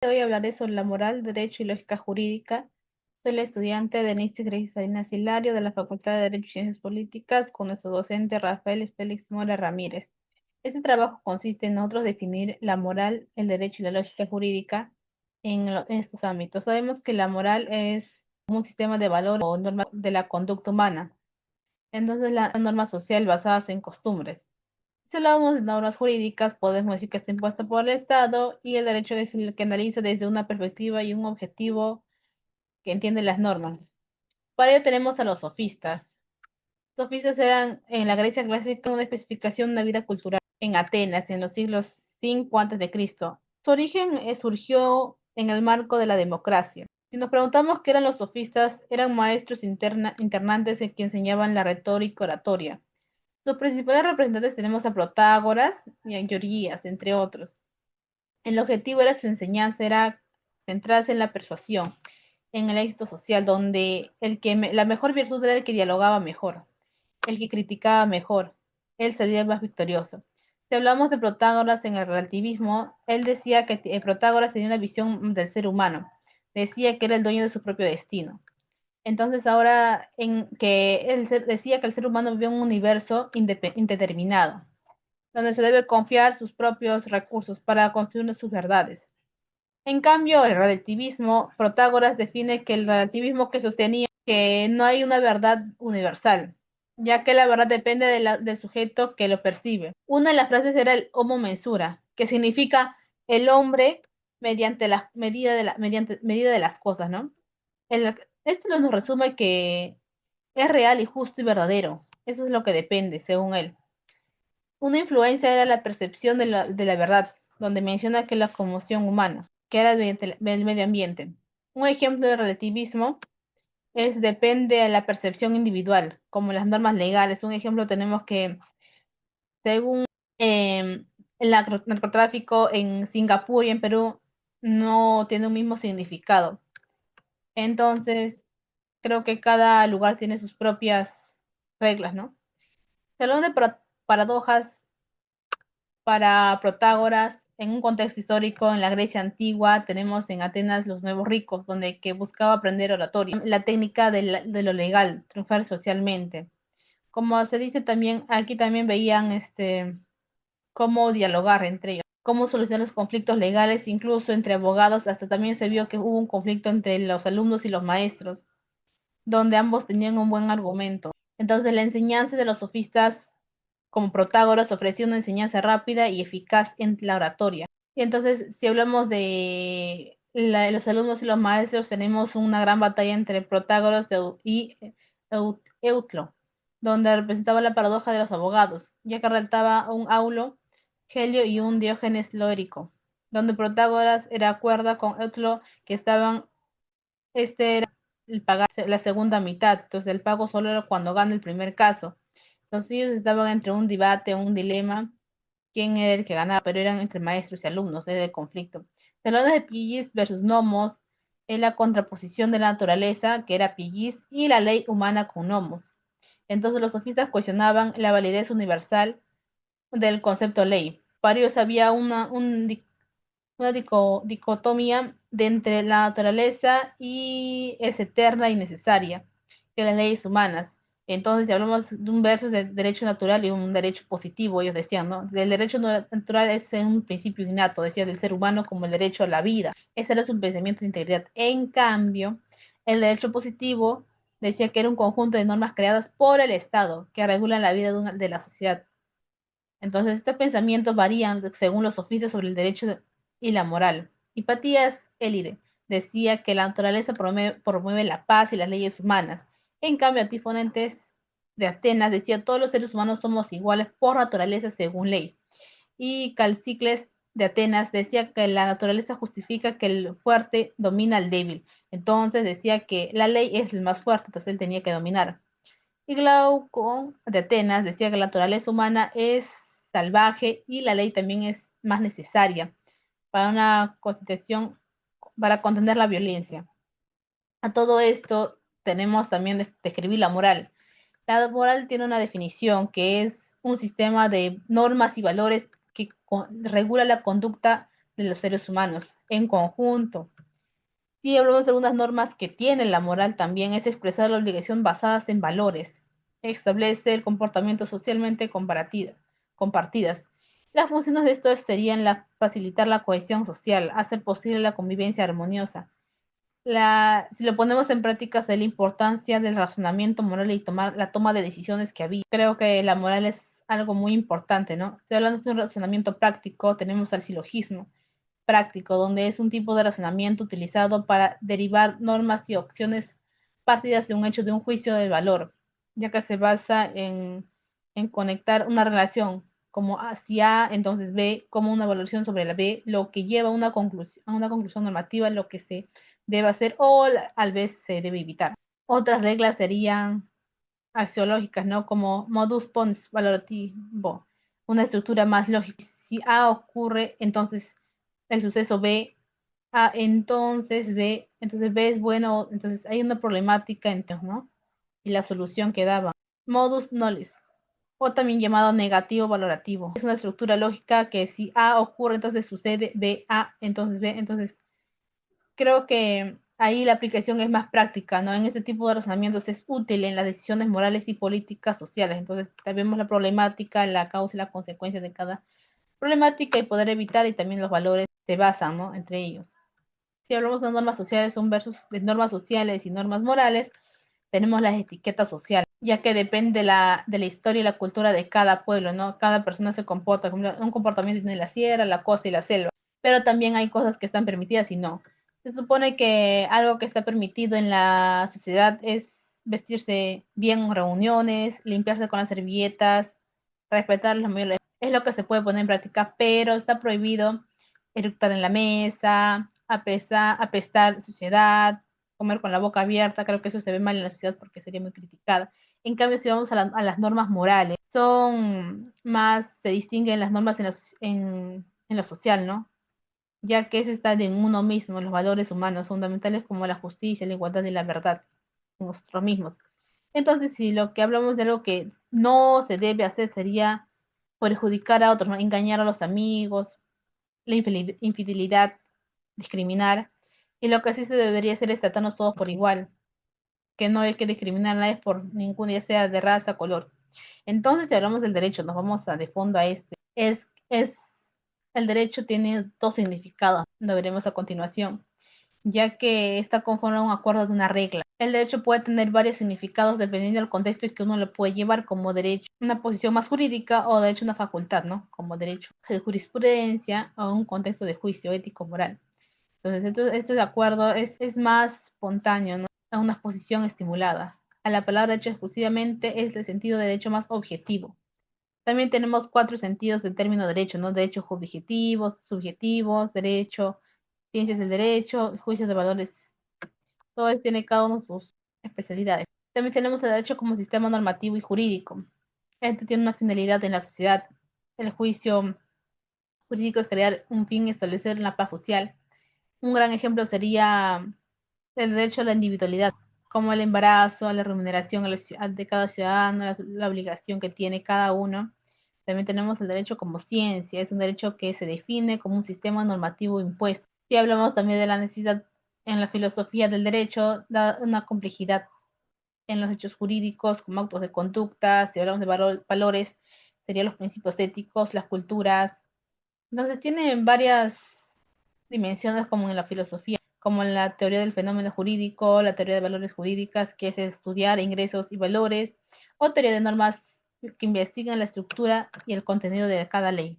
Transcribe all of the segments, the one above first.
Hoy hablaré sobre la moral, derecho y lógica jurídica. Soy la estudiante Denise Grace Salinas Hilario de la Facultad de Derecho y Ciencias Políticas con nuestro docente Rafael Félix Mora Ramírez. Este trabajo consiste en nosotros definir la moral, el derecho y la lógica jurídica en estos ámbitos. Sabemos que la moral es un sistema de valores o normas de la conducta humana. Entonces, la norma social basadas en costumbres. Si hablamos de normas jurídicas, podemos decir que está impuesto por el Estado y el derecho es el que analiza desde una perspectiva y un objetivo que entiende las normas. Para ello tenemos a los sofistas. Los sofistas eran en la Grecia clásica una especificación de una vida cultural en Atenas en los siglos 5 a.C. Su origen surgió en el marco de la democracia. Si nos preguntamos qué eran los sofistas, eran maestros internantes que enseñaban la retórica oratoria. Los principales representantes tenemos a Protágoras y a Georgías, entre otros. El objetivo de su enseñanza era centrarse en la persuasión, en el éxito social, donde la mejor virtud era el que dialogaba mejor, el que criticaba mejor, él salía más victorioso. Si hablamos de Protágoras en el relativismo, él decía que Protágoras tenía una visión del ser humano, decía que era el dueño de su propio destino. Entonces ahora decía que el ser humano vive en un universo indeterminado, donde se debe confiar sus propios recursos para construir sus verdades. En cambio, el relativismo, Protágoras define que el relativismo que sostenía que no hay una verdad universal, ya que la verdad depende del sujeto que lo percibe. Una de las frases era el homo mensura, que significa el hombre mediante la medida de las cosas, ¿no? Esto nos resume que es real y justo y verdadero. Eso es lo que depende, según él. Una influencia era la percepción de la verdad, donde menciona que la conmoción humana, que era mediante el medio ambiente. Un ejemplo de relativismo depende de la percepción individual, como las normas legales. Un ejemplo tenemos que, según el narcotráfico en Singapur y en Perú, no tiene un mismo significado. Entonces, creo que cada lugar tiene sus propias reglas, ¿no? Salón de paradojas para Protágoras, en un contexto histórico, en la Grecia antigua, tenemos en Atenas los nuevos ricos, donde que buscaba aprender oratoria, la técnica de lo legal, triunfar socialmente. Como se dice también, aquí también veían cómo dialogar entre ellos, cómo solucionar los conflictos legales, incluso entre abogados, hasta también se vio que hubo un conflicto entre los alumnos y los maestros, donde ambos tenían un buen argumento. Entonces, la enseñanza de los sofistas como Protágoras ofrecía una enseñanza rápida y eficaz en la oratoria. Y entonces, si hablamos de los alumnos y los maestros, tenemos una gran batalla entre Protágoras y Eutlo, donde representaba la paradoja de los abogados, ya que relataba un Aulo, Helio y un Diógenes Loérico, donde Protágoras era cuerda con Eutlo, que estaban, era el pagar la segunda mitad, entonces el pago solo era cuando gana el primer caso. Entonces ellos estaban entre un debate, un dilema, quién era el que ganaba, pero eran entre maestros y alumnos, era el conflicto. Salones de Pillis versus Nomos, es la contraposición de la naturaleza, que era Pillis, y la ley humana con Nomos. Entonces los sofistas cuestionaban la validez universal del concepto ley. Para ellos había una dicotomía de entre la naturaleza y es eterna y necesaria, que las leyes humanas. Entonces, si hablamos de un verso de derecho natural y un derecho positivo, ellos decían, ¿no? El derecho natural es un principio innato, decía, del ser humano como el derecho a la vida. Ese era su pensamiento de integridad. En cambio, el derecho positivo decía que era un conjunto de normas creadas por el Estado que regulan la vida de la sociedad. Entonces, estos pensamientos varían según los sofistas sobre el derecho y la moral. Hipatías Élide decía que la naturaleza promueve la paz y las leyes humanas. En cambio, Tifonentes de Atenas decía todos los seres humanos somos iguales por naturaleza según ley. Y Calcicles de Atenas decía que la naturaleza justifica que el fuerte domina al débil. Entonces decía que la ley es el más fuerte, entonces él tenía que dominar. Y Glaucón de Atenas decía que la naturaleza humana es salvaje y la ley también es más necesaria para una constitución, para contener la violencia. A todo esto tenemos también de describir la moral. La moral tiene una definición que es un sistema de normas y valores que regula la conducta de los seres humanos en conjunto. Si hablamos de algunas normas que tiene la moral también es expresar la obligación basadas en valores, establece el comportamiento socialmente compartidas. Las funciones de esto serían facilitar la cohesión social, hacer posible la convivencia armoniosa. Si lo ponemos en práctica, es la importancia del razonamiento moral y la toma de decisiones que había. Creo que la moral es algo muy importante, ¿no? Si hablamos de un razonamiento práctico, tenemos el silogismo práctico, donde es un tipo de razonamiento utilizado para derivar normas y opciones partidas de un hecho de un juicio de valor, ya que se basa en conectar una relación como hacia A, entonces B, como una evaluación sobre la B, lo que lleva a una conclusión normativa, lo que se debe hacer o al vez se debe evitar. Otras reglas serían axiológicas, ¿no? Como modus pons valorativo, una estructura más lógica. Si A ocurre, entonces el suceso B, A entonces B es bueno, entonces hay una problemática, entonces, ¿no? Y la solución que daba. Modus nollis, o también llamado negativo valorativo. Es una estructura lógica que si A ocurre, entonces sucede B, A, entonces B, entonces creo que ahí la aplicación es más práctica, ¿no? En este tipo de razonamientos es útil en las decisiones morales y políticas sociales. Entonces, vemos la problemática, la causa y la consecuencia de cada problemática y poder evitar y también los valores se basan, ¿no? Entre ellos. Si hablamos de normas sociales, un versus de normas sociales y normas morales, tenemos las etiquetas sociales, ya que depende de la historia y la cultura de cada pueblo, ¿no? Cada persona se comporta, como un comportamiento tiene la sierra, la costa y la selva, pero también hay cosas que están permitidas y no. Se supone que algo que está permitido en la sociedad es vestirse bien en reuniones, limpiarse con las servilletas, respetar los mayores. Es lo que se puede poner en práctica, pero está prohibido eructar en la mesa, apestar suciedad, comer con la boca abierta. Creo que eso se ve mal en la sociedad porque sería muy criticada. En cambio, si vamos a las normas morales, son más, se distinguen las normas en lo social, ¿no? Ya que eso está en uno mismo, los valores humanos fundamentales como la justicia, la igualdad y la verdad en nosotros mismos. Entonces, si lo que hablamos de algo que no se debe hacer sería perjudicar a otros, ¿no? Engañar a los amigos, la infidelidad, discriminar, y lo que sí se debería hacer es tratarnos todos por igual, que no hay que discriminar a nadie por ninguna, ya sea de raza, color. Entonces, si hablamos del derecho, nos vamos de fondo a este. El derecho tiene dos significados, lo veremos a continuación, ya que está conforme a un acuerdo de una regla. El derecho puede tener varios significados dependiendo del contexto y que uno lo puede llevar como derecho, una posición más jurídica o derecho a una facultad, ¿no? Como derecho de jurisprudencia o un contexto de juicio ético moral. Entonces esto de acuerdo es más espontáneo, ¿no? A una posición estimulada. A la palabra derecho exclusivamente es el sentido de derecho más objetivo. También tenemos cuatro sentidos del término derecho, ¿no? Derechos objetivos, subjetivos, derecho, ciencias del derecho, juicios de valores. Todo esto tiene cada uno sus especialidades. También tenemos el derecho como sistema normativo y jurídico. Este tiene una finalidad en la sociedad. El juicio jurídico es crear un fin y establecer la paz social. Un gran ejemplo sería el derecho a la individualidad, como el embarazo, a la remuneración de cada ciudadano, la obligación que tiene cada uno. También tenemos el derecho como ciencia, es un derecho que se define como un sistema normativo impuesto. Si hablamos también de la necesidad en la filosofía del derecho, da una complejidad en los hechos jurídicos como actos de conducta. Si hablamos de valores, serían los principios éticos, las culturas. Entonces tiene varias dimensiones como en la filosofía, como en la teoría del fenómeno jurídico, la teoría de valores jurídicas, que es estudiar ingresos y valores, o teoría de normas que investigan la estructura y el contenido de cada ley.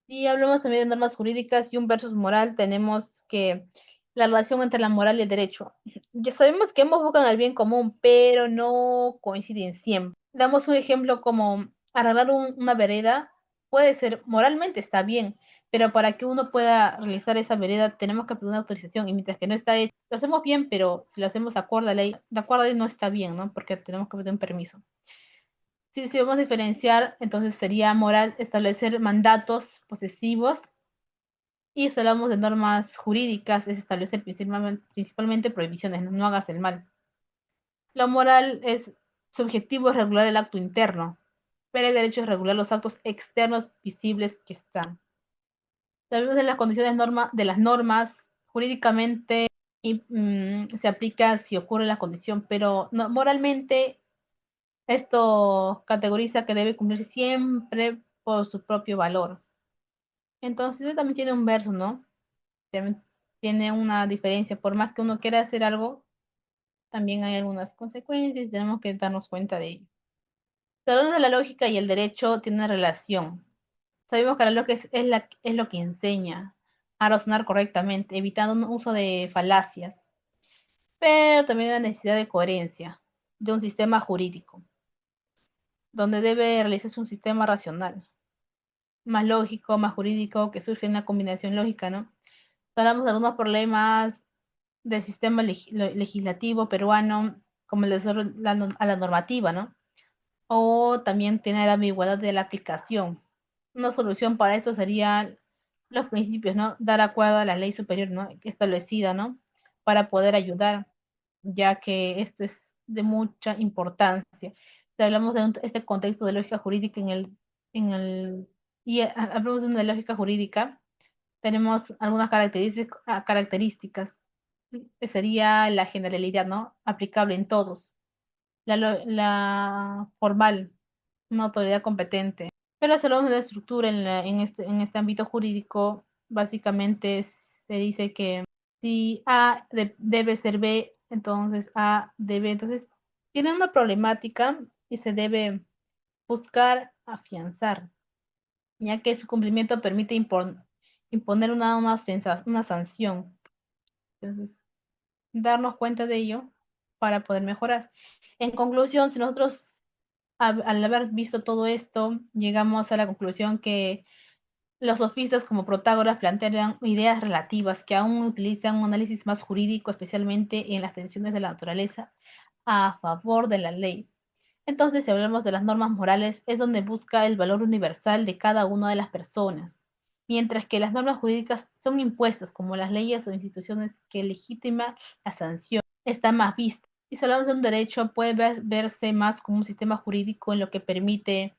Si hablamos también de normas jurídicas y un versus moral, tenemos que la relación entre la moral y el derecho. Ya sabemos que ambos buscan el bien común, pero no coinciden siempre. Damos un ejemplo como arreglar una vereda puede ser, moralmente está bien, pero para que uno pueda realizar esa vereda tenemos que pedir una autorización y mientras que no está hecho, lo hacemos bien, pero si lo hacemos de acuerdo a ley no está bien, ¿no? Porque tenemos que pedir un permiso. Si vamos a diferenciar, entonces sería moral establecer mandatos posesivos y si hablamos de normas jurídicas, es establecer principalmente prohibiciones, no, no hagas el mal. La moral es, su objetivo es regular el acto interno, pero el derecho es regular los actos externos visibles que están. Sabemos de las condiciones de las normas jurídicamente y, se aplica si ocurre la condición, pero moralmente esto categoriza que debe cumplirse siempre por su propio valor. Entonces, también tiene un verso, ¿no? También tiene una diferencia. Por más que uno quiera hacer algo, también hay algunas consecuencias y tenemos que darnos cuenta de ello. Hablando de la lógica y el derecho tiene una relación. Sabemos que la lógica es lo que enseña a razonar correctamente, evitando un uso de falacias, pero también la necesidad de coherencia de un sistema jurídico, donde debe realizarse un sistema racional, más lógico, más jurídico, que surge en una combinación lógica, ¿no? Hablamos de algunos problemas del sistema legislativo peruano, como el desorden a la normativa, ¿no? O también tiene la ambigüedad de la aplicación. Una solución para esto sería los principios, ¿no? Dar acuerdo a la ley superior, ¿no? Establecida, ¿no? Para poder ayudar, ya que esto es de mucha importancia. Si hablamos de este contexto de lógica jurídica hablamos de una lógica jurídica, tenemos algunas características, que sería la generalidad, ¿no? Aplicable en todos. La formal, una autoridad competente. Pero si hablamos de la estructura en este ámbito jurídico, básicamente se dice que si debe ser B, entonces A debe. Entonces, tiene una problemática y se debe buscar afianzar, ya que su cumplimiento permite imponer una sanción. Entonces, darnos cuenta de ello para poder mejorar. En conclusión, si nosotros al haber visto todo esto, llegamos a la conclusión que los sofistas como Protágoras plantean ideas relativas que aún utilizan un análisis más jurídico, especialmente en las tensiones de la naturaleza, a favor de la ley. Entonces, si hablamos de las normas morales, es donde busca el valor universal de cada una de las personas, mientras que las normas jurídicas son impuestas como las leyes o instituciones que legitima la sanción, está más vista. Y si hablamos de un derecho, puede verse más como un sistema jurídico en lo que permite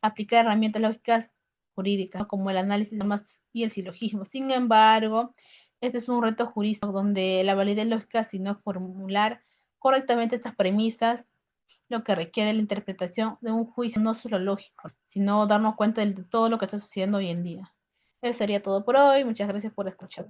aplicar herramientas lógicas jurídicas, ¿no? Como el análisis de normas y el silogismo. Sin embargo, este es un reto jurídico donde la validez lógica, sino formular correctamente estas premisas, lo que requiere la interpretación de un juicio no solo lógico, sino darnos cuenta de todo lo que está sucediendo hoy en día. Eso sería todo por hoy. Muchas gracias por escuchar.